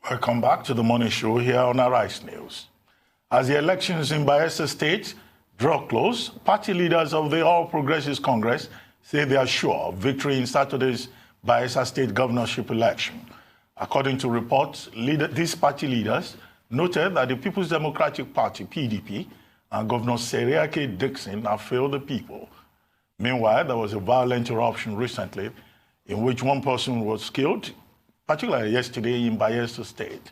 Welcome back to the morning show here on Arise News. As the elections in Bayelsa State draw close, party leaders of the All Progressives Congress say they are sure of victory in Saturday's Bayelsa State governorship election. According to reports, these party leaders noted that the People's Democratic Party, PDP, and Governor Seriake Dickson have failed the people. Meanwhile, there was a violent eruption recently in which one person was killed, particularly yesterday in Bayelsa State,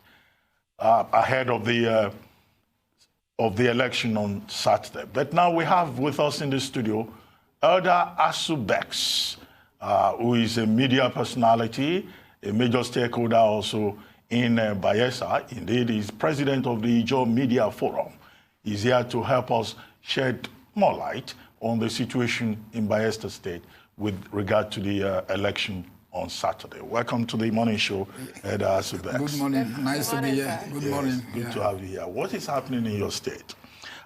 ahead of the election on Saturday. But now we have with us in the studio Elder Asu Beks, who is a media personality, a major stakeholder also in Bayelsa. Indeed, he's president of the Ijaw Media Forum. He's here to help us shed more light on the situation in Bayelsa State with regard to the election on Saturday. Welcome to the morning show, Elder Asu Beks. Good morning. Nice to be here. Good morning. Good to have you here. What is happening in your state?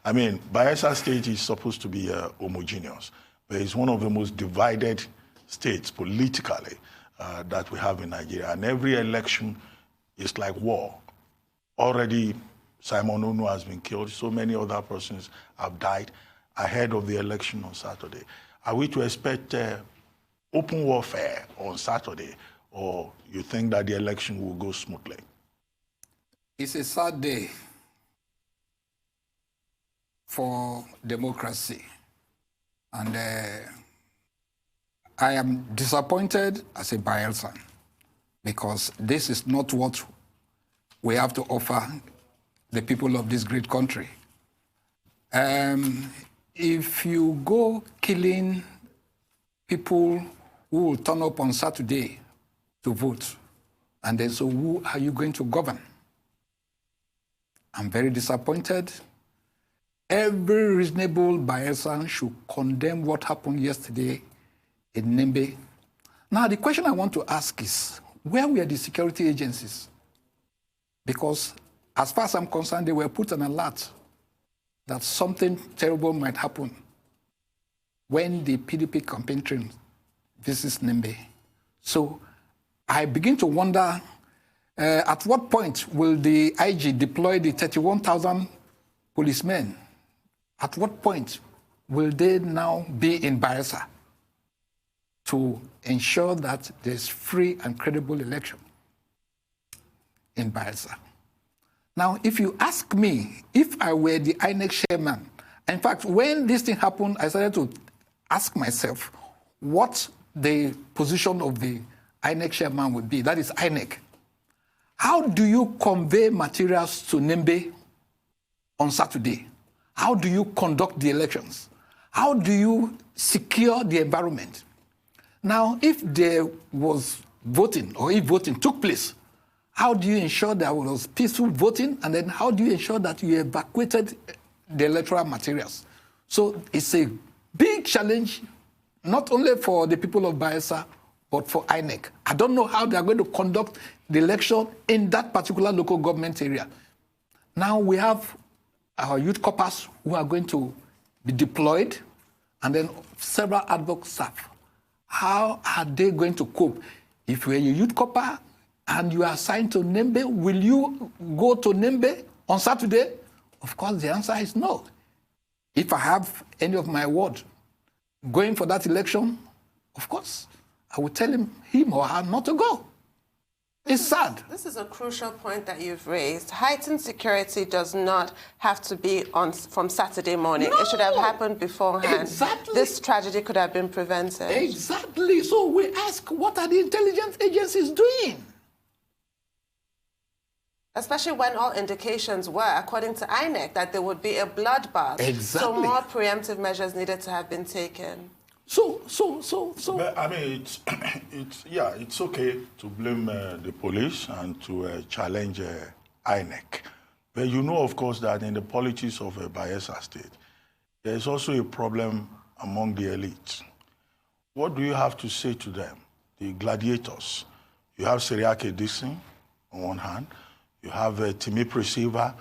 I mean, Bayelsa State is supposed to be homogeneous, but it's one of the most divided states politically that we have in Nigeria. And every election is like war. Already, Simon Onu has been killed. So many other persons have died ahead of the election on Saturday. Are we to expect open warfare on Saturday, or you think that the election will go smoothly? It's a sad day for democracy. And I am disappointed as a Bayelsan because this is not what we have to offer the people of this great country. If you go killing people who will turn up on Saturday to vote, and then so who are you going to govern? I'm very disappointed. Every reasonable Bayelsan should condemn what happened yesterday in Nembe. Now, the question I want to ask is, where were the security agencies? Because as far as I'm concerned, they were put on alert that something terrible might happen when the PDP campaign train visits Nembe. So I begin to wonder, at what point will the IG deploy the 31,000 policemen? At what point will they now be in Bayelsa to ensure that there's free and credible election in Bayelsa? Now, if you ask me, if I were the INEC chairman, in fact, when this thing happened, I started to ask myself what the position of the INEC chairman would be. That is INEC. How do you convey materials to Nembe on Saturday? How do you conduct the elections? How do you secure the environment? Now, if there was voting, or if voting took place, how do you ensure there was peaceful voting? And then how do you ensure that you evacuated the electoral materials? So it's a big challenge, not only for the people of Bayelsa, but for INEC. I don't know how they are going to conduct the election in that particular local government area. Now we have our youth corps who are going to be deployed, and then several ad hoc staff. How are they going to cope? If you're a youth corps and you are assigned to Nembe, will you go to Nembe on Saturday? Of course, the answer is no. If I have any of my ward going for that election, of course, I will tell him or her not to go. It's sad. This is a crucial point that you've raised. Heightened security does not have to be from Saturday morning. No. It should have happened beforehand. Exactly. This tragedy could have been prevented. Exactly. So we ask, what are the intelligence agencies doing? Especially when all indications were, according to INEC, that there would be a bloodbath. Exactly. So more preemptive measures needed to have been taken. So. But, I mean, it's okay to blame the police and to challenge INEC. But you know, of course, that in the politics of Bayelsa State, there's also a problem among the elites. What do you have to say to them, the gladiators? You have Seriake Dickson on one hand, you have Timmy Silva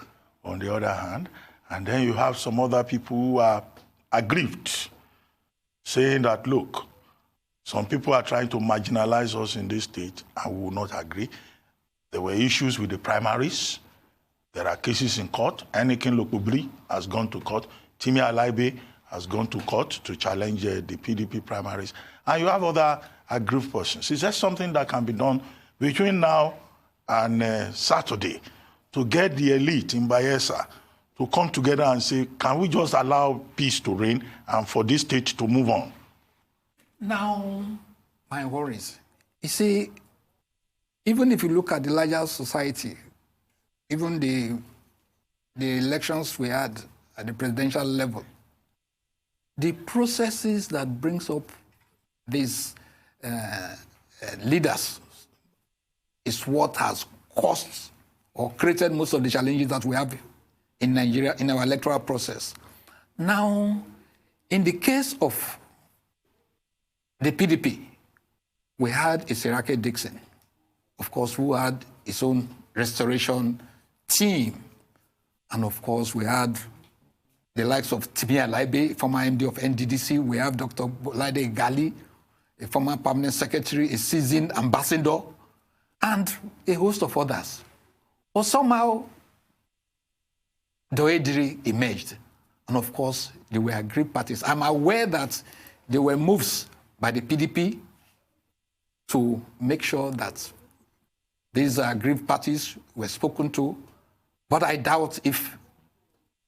on the other hand, and then you have some other people who are aggrieved, saying that, look, some people are trying to marginalize us in this state, and we will not agree. There were issues with the primaries. There are cases in court. Enikin Lokubri has gone to court. Timi Alaibe has gone to court to challenge the PDP primaries. And you have other aggrieved persons. Is there something that can be done between now and Saturday to get the elite in Bayelsa to come together and say, can we just allow peace to reign and for this state to move on? Now, my worries. You see, even if you look at the larger society, even the elections we had at the presidential level, the processes that brings up these leaders is what has caused or created most of the challenges that we have in Nigeria in our electoral process. Now, in the case of the PDP, we had a Seriake Dickson, of course, who had his own restoration team. And of course, we had the likes of Timi Alaibe, former MD of NDDC. We have Dr. Bolade Gali, a former permanent secretary, a seasoned ambassador, and a host of others. But somehow, Doediri emerged. And of course, they were aggrieved parties. I'm aware that there were moves by the PDP to make sure that these aggrieved parties were spoken to, but I doubt if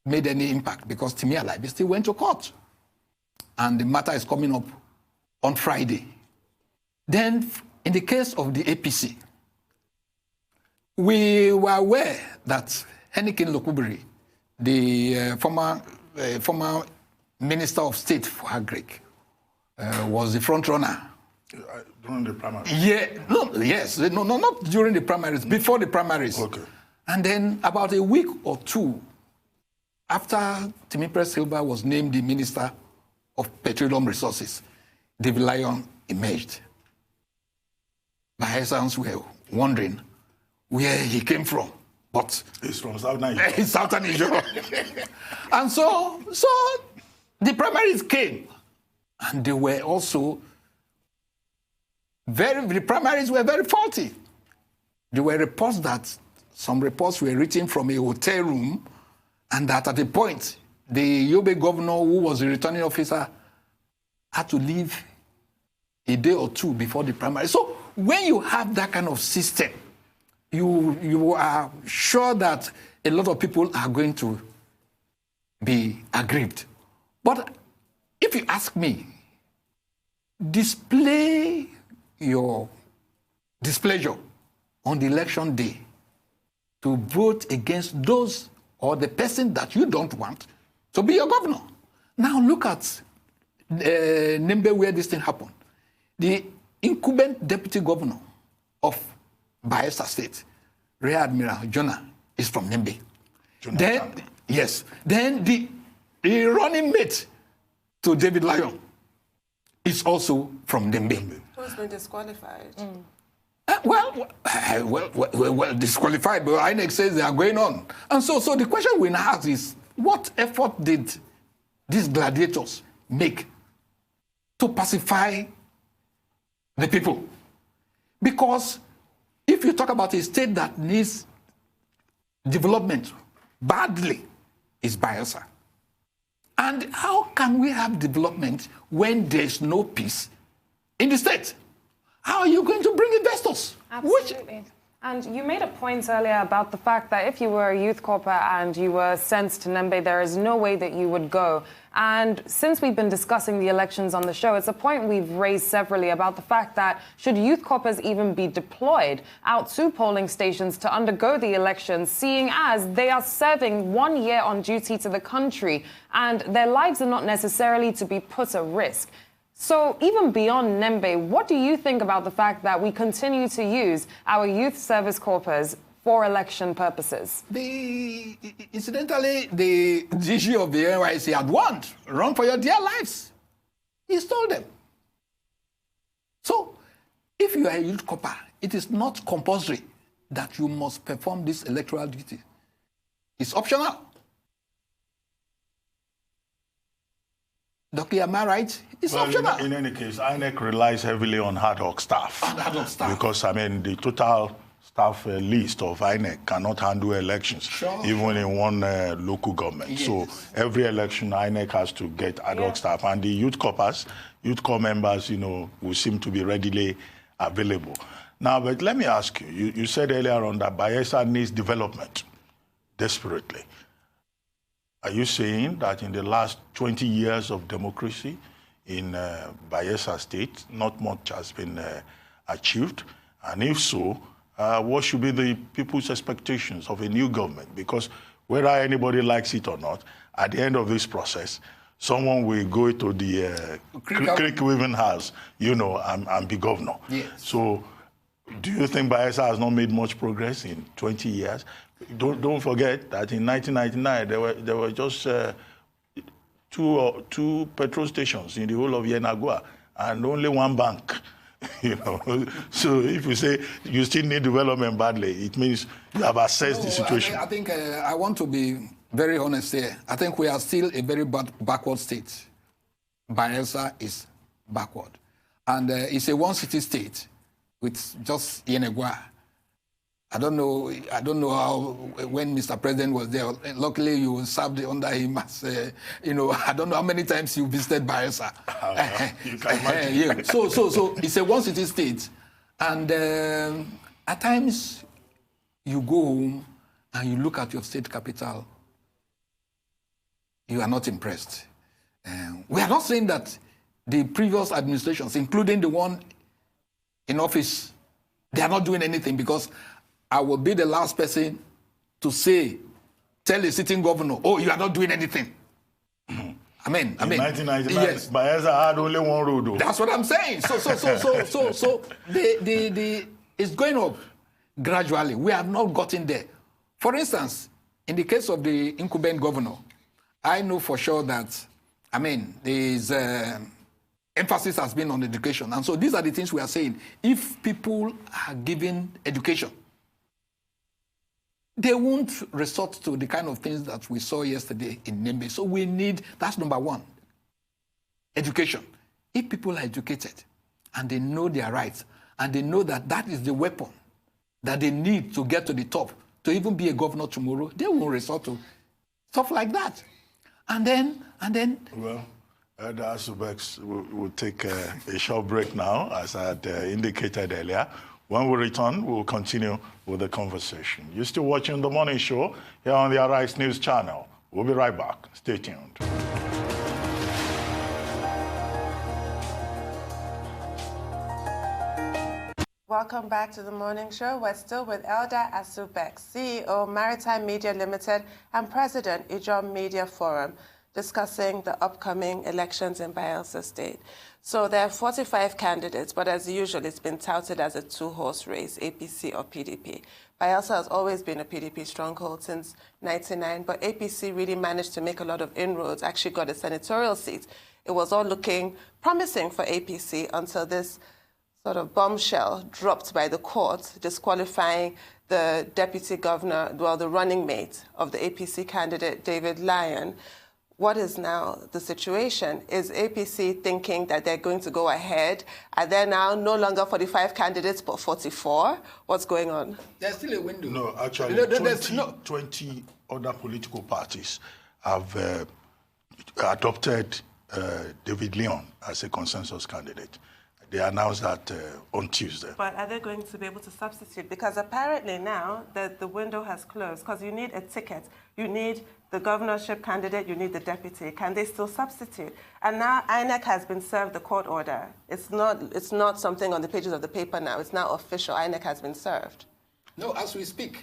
made any impact because Timi Alaibe still went to court. And the matter is coming up on Friday. Then, in the case of the APC, we were aware that Enikin Lokubri, the former Minister of State for Agric, was the front runner. During the primaries? No, not during the primaries, before the primaries. Okay. And then about a week or two after Timipre Silva was named the Minister of Petroleum Resources, David Lyon emerged. Bayelsans were wondering where he came from, but he's from South Nigeria. He's Southern Nigeria. And so the primaries came, and they were also the primaries were very faulty. There were reports that some reports were written from a hotel room, and that at a point, the Yobe governor, who was the returning officer, had to leave a day or two before the primary. So when you have that kind of system, you are sure that a lot of people are going to be aggrieved. But if you ask me, display your displeasure on the election day to vote against those or the person that you don't want to be your governor. Now look at Nembe, where this thing happened. The incumbent deputy governor of Bayelsa State, Rear Admiral Jonah, is from Nembe. Then the running mate to David Lyon is also from Nembe. Who's been disqualified? Well, disqualified, but INEC says they are going on. And so the question we now ask is, what effort did these gladiators make to pacify the people? Because if you talk about a state that needs development badly, is Bayelsa. And how can we have development when there's no peace in the state? How are you going to bring investors? Absolutely. And you made a point earlier about the fact that if you were a youth corper and you were sent to Nembe, there is no way that you would go. And since we've been discussing the elections on the show, it's a point we've raised severally about the fact that should youth corpers even be deployed out to polling stations to undergo the elections, seeing as they are serving 1 year on duty to the country and their lives are not necessarily to be put at risk. So even beyond Nembe, what do you think about the fact that we continue to use our youth service corpers for election purposes? Incidentally, the DG of the NYC had warned, run for your dear lives. He told them. So if you are a youth corper, it is not compulsory that you must perform this electoral duty. It's optional. Doctor, am I right? It's optional. In any case, INEC relies heavily on ad hoc staff. Ad hoc staff. Because, I mean, the total staff list of INEC cannot handle elections, even in one local government. Yes. So every election, INEC has to get ad hoc staff, and the youth corps members, will seem to be readily available. Now, but let me ask you, you said earlier on that Bayelsa needs development desperately. Are you saying that in the last 20 years of democracy in Bayelsa State, not much has been achieved? And if so, what should be the people's expectations of a new government? Because whether anybody likes it or not, at the end of this process, someone will go to the Creek Weaving House, and be governor. Yes. So do you think Bayelsa has not made much progress in 20 years? Don't forget that in 1999, there were just two petrol stations in the whole of Yenagua and only one bank. So if you say you still need development badly, it means you have assessed the situation. I think I want to be very honest here. I think we are still a very backward state. Bayelsa is backward. And it's a one-city state with just Yenagua. I don't know how, when Mr. President was there, luckily you served under him as, I don't know how many times you visited Bayelsa. You can imagine. Yeah. So it's a one-city state. And at times you go home and you look at your state capital, you are not impressed. We are not saying that the previous administrations, including the one in office, they are not doing anything, because I will be the last person to tell a sitting governor, oh, you are not doing anything. In 1999, yes. Bayelsa had only one road, though. That's what I'm saying. So it's going up gradually. We have not gotten there. For instance, in the case of the incumbent governor, I know for sure that, there's emphasis has been on education. And so these are the things we are saying. If people are given education, they won't resort to the kind of things that we saw yesterday in Nembe. So we need, that's number one, education. If people are educated and they know their rights and they know that that is the weapon that they need to get to the top, to even be a governor tomorrow, they won't resort to stuff like that. And then... Well, the Asu Beks will take a short break now, as I had indicated earlier. When we return, we'll continue with the conversation. You're still watching The Morning Show here on the Arise News channel. We'll be right back. Stay tuned. Welcome back to The Morning Show. We're still with Elder Asu Beks, CEO, Maritime Media Limited, and President, Ijom Media Forum, discussing the upcoming elections in Bayelsa State. So there are 45 candidates, but as usual, it's been touted as a two-horse race, APC or PDP. Bayelsa has always been a PDP stronghold since 1999, but APC really managed to make a lot of inroads, actually got a senatorial seat. It was all looking promising for APC until this sort of bombshell dropped by the court, disqualifying the deputy governor, the running mate of the APC candidate, David Lyon. What is now the situation? Is APC thinking that they're going to go ahead? Are there now no longer 45 candidates, but 44? What's going on? There's still a window. No, actually, 20 other political parties have adopted David Lyon as a consensus candidate. They announced that on Tuesday. But are they going to be able to substitute? Because apparently now the window has closed, because you need a ticket. You need the governorship candidate, you need the deputy. Can they still substitute? And now INEC has been served the court order. It's not something on the pages of the paper now. It's now official. INEC has been served. No, as we speak,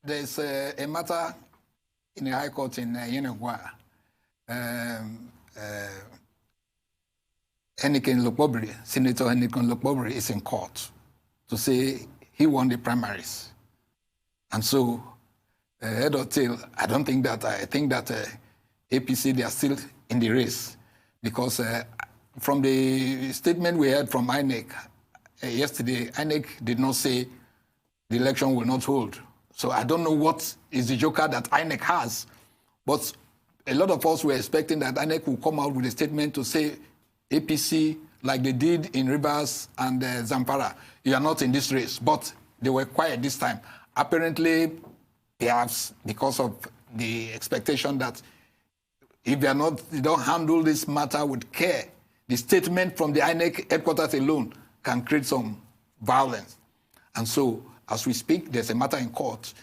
there's a matter in the High Court in Yenagua. Senator Heniken Lokbobri is in court to say he won the primaries. And so, head or tail, I think that APC, they are still in the race, because from the statement we heard from INEC yesterday, INEC did not say the election will not hold. So I don't know what is the joker that INEC has, but a lot of us were expecting that INEC will come out with a statement to say APC, like they did in Rivers and Zamfara, you are not in this race. But they were quiet this time. Apparently, perhaps because of the expectation that if they don't handle this matter with care, the statement from the INEC headquarters alone can create some violence. And so, as we speak, there's a matter in court.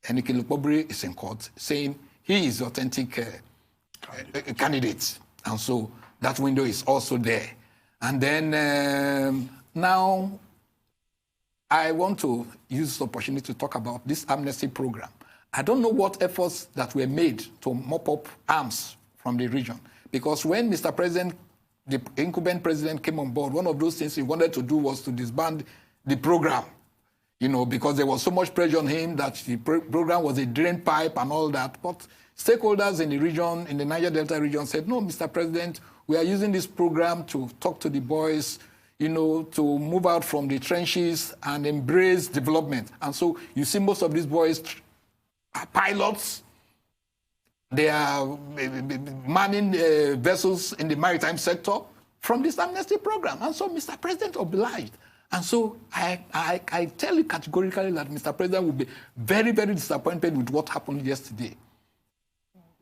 Enike Lukpobiri is in court saying he is authentic candidate. And so that window is also there. And then now I want to use this opportunity to talk about this amnesty program. I don't know what efforts that were made to mop up arms from the region. Because when Mr. President, the incumbent president came on board, one of those things he wanted to do was to disband the program. You know, because there was so much pressure on him that the program was a drain pipe and all that. But stakeholders in the region, in the Niger Delta region, said, no, Mr. President, we are using this program to talk to the boys, you know, to move out from the trenches and embrace development. And so you see most of these boys are pilots. They are manning vessels in the maritime sector from this amnesty program. And so Mr. President obliged. And so I tell you categorically that Mr. President will be very, very disappointed with what happened yesterday.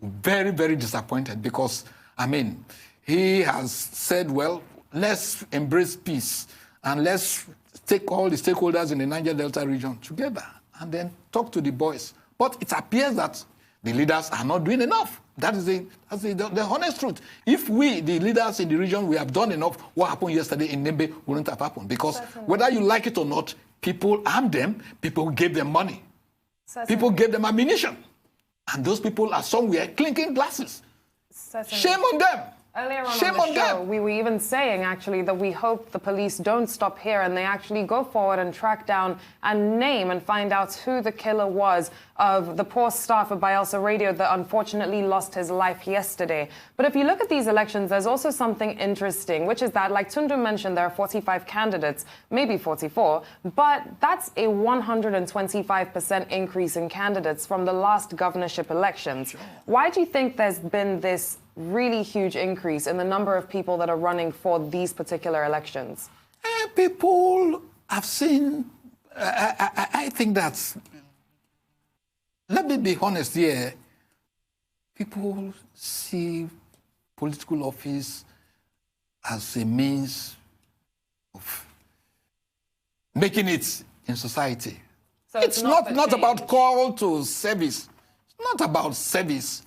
Very, very disappointed because, I mean, he has said, well, let's embrace peace and let's take all the stakeholders in the Niger Delta region together and then talk to the boys. But it appears that the leaders are not doing enough. That's the honest truth. If we, the leaders in the region, we have done enough, what happened yesterday in Nembe wouldn't have happened. Because whether you like it or not, people armed them, people gave them money. People gave them ammunition. And those people are somewhere clinking glasses. Shame on them. Earlier on the show, we were even saying, actually, that we hope the police don't stop here and they actually go forward and track down and name and find out who the killer was of the poor staff of Bayelsa Radio that unfortunately lost his life yesterday. But if you look at these elections, there's also something interesting, which is that, like Tundu mentioned, there are 45 candidates, maybe 44, but that's a 125% increase in candidates from the last governorship elections. Why do you think there's been this really huge increase in the number of people that are running for these particular elections? People have seen, I think that's, let me be honest here, people see political office as a means of making it in society. So it's not about call to service. It's not about service.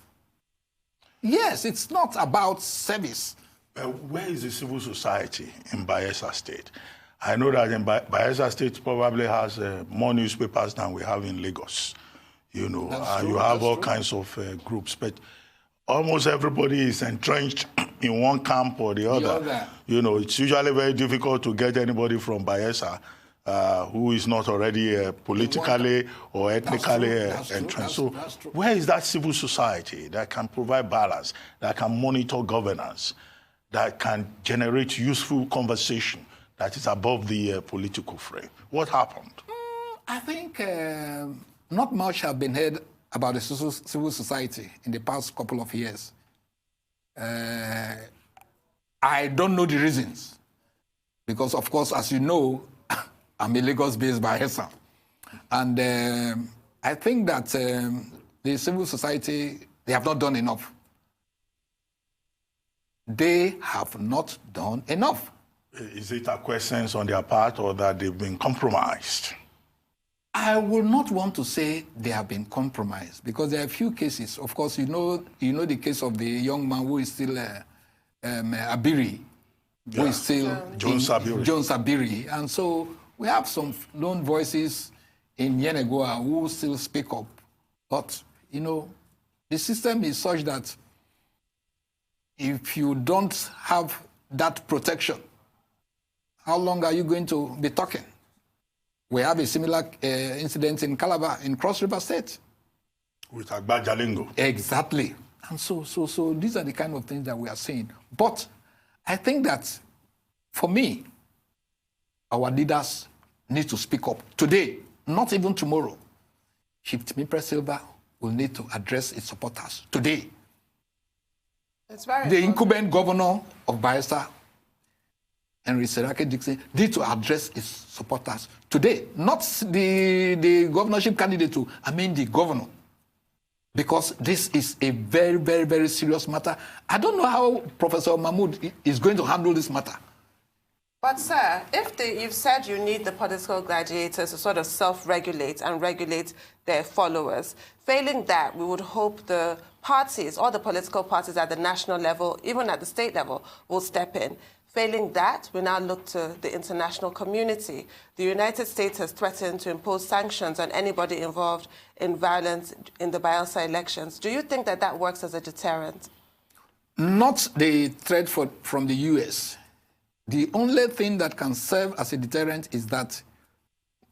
Yes, it's not about service. Where is the civil society in Bayelsa State? I know that in Bayelsa State probably has more newspapers than we have in Lagos. You know, you have all kinds of groups, but almost everybody is entrenched in one camp or the other. You know, it's usually very difficult to get anybody from Bayelsa who is not already politically or ethnically entrenched. So where is that civil society that can provide balance, that can monitor governance, that can generate useful conversation that is above the political frame? What happened? I think not much have been heard about the civil society in the past couple of years. I don't know the reasons. Because, of course, as you know, I'm a Lagos-based Bayelsa. And I think that the civil society, they have not done enough. They have not done enough. Is it acquiescence on their part or that they've been compromised? I will not want to say they have been compromised because there are a few cases. Of course, you know the case of the young man who is still Abiri, who is still John Sabiri. And so we have some lone voices in Yenegoa who still speak up. But, you know, the system is such that if you don't have that protection, how long are you going to be talking? We have a similar incident in Calabar, in Cross River State. With Agbajalingo. Exactly. And so these are the kind of things that we are seeing. But I think that, for me, our leaders need to speak up. Today, not even tomorrow. Chief Timipre Silva will need to address its supporters. Today. It's very the incumbent governor of Bayelsa Henry Seriake Dickson did to address his supporters today? Not the governorship candidate, I mean the governor. Because this is a very, very, very serious matter. I don't know how Professor Mahmoud is going to handle this matter. But, sir, you've said you need the political gladiators to sort of self-regulate and regulate their followers. Failing that, we would hope the parties, all the political parties at the national level, even at the state level, will step in. Failing that, we now look to the international community. The United States has threatened to impose sanctions on anybody involved in violence in the Bayelsa elections. Do you think that that works as a deterrent? Not the threat from the U.S. The only thing that can serve as a deterrent is that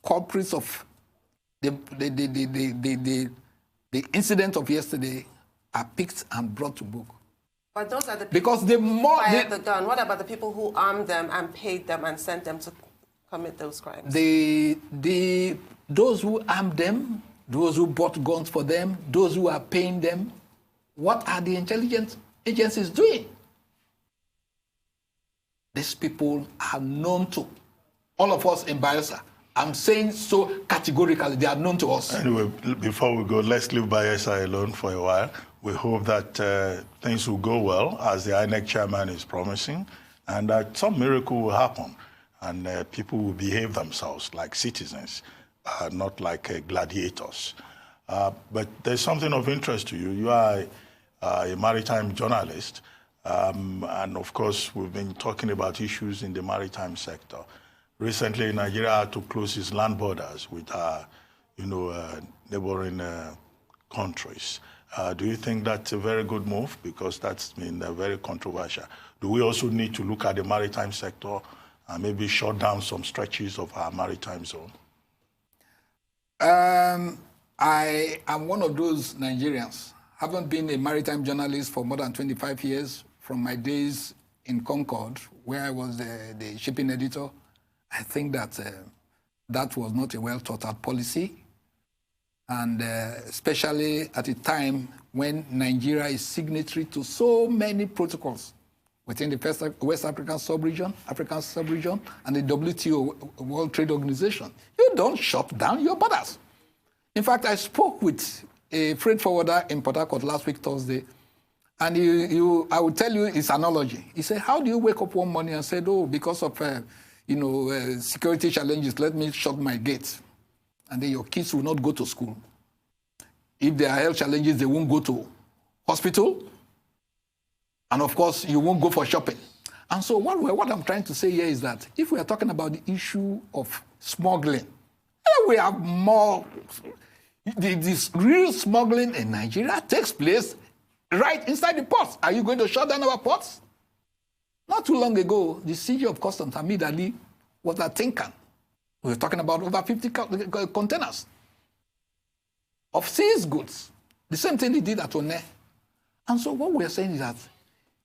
culprits of the incident of yesterday are picked and brought to book. But those are the people who fired the gun. What about the people who armed them and paid them and sent them to commit those crimes? Those who armed them, those who bought guns for them, those who are paying them, what are the intelligence agencies doing? These people are known to all of us in Bayelsa. I'm saying so categorically, they are known to us. Anyway, before we go, let's leave Bayelsa alone for a while. We hope that things will go well, as the INEC chairman is promising, and that some miracle will happen, and people will behave themselves like citizens, not like gladiators. But there's something of interest to you. You are a maritime journalist, and of course, we've been talking about issues in the maritime sector. Recently, Nigeria had to close its land borders with our, neighboring countries. Do you think that's a very good move? Because that's been very controversial. Do we also need to look at the maritime sector and maybe shut down some stretches of our maritime zone? I am one of those Nigerians. Haven't been a maritime journalist for more than 25 years, from my days in Concord, where I was the shipping editor. I think that that was not a well-thought-out policy. And especially at a time when Nigeria is signatory to so many protocols within the West African sub-region, and the WTO, World Trade Organization. You don't shut down your borders. In fact, I spoke with a freight forwarder in Port Harcourt last week, Thursday, and I will tell you his analogy. He said, how do you wake up one morning and say, oh, because of security challenges, let me shut my gates? And then your kids will not go to school. If there are health challenges, they won't go to hospital. And of course, you won't go for shopping. And so what I'm trying to say here is that if we are talking about the issue of smuggling, we have more. This real smuggling in Nigeria takes place right inside the ports. Are you going to shut down our ports? Not too long ago, the CG of Customs, Hamid Ali, was at Tinkan. We were talking about over 50 containers of seized goods. The same thing he did at One. And so what we're saying is that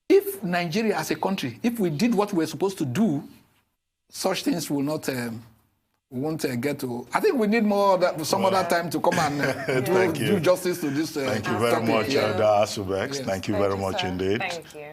if Nigeria as a country, if we did what we're supposed to do, such things will not, won't get to... I think we need some other time to come and do justice to this. Thank you very much, Asu Beks. Thank you very much indeed. Thank you.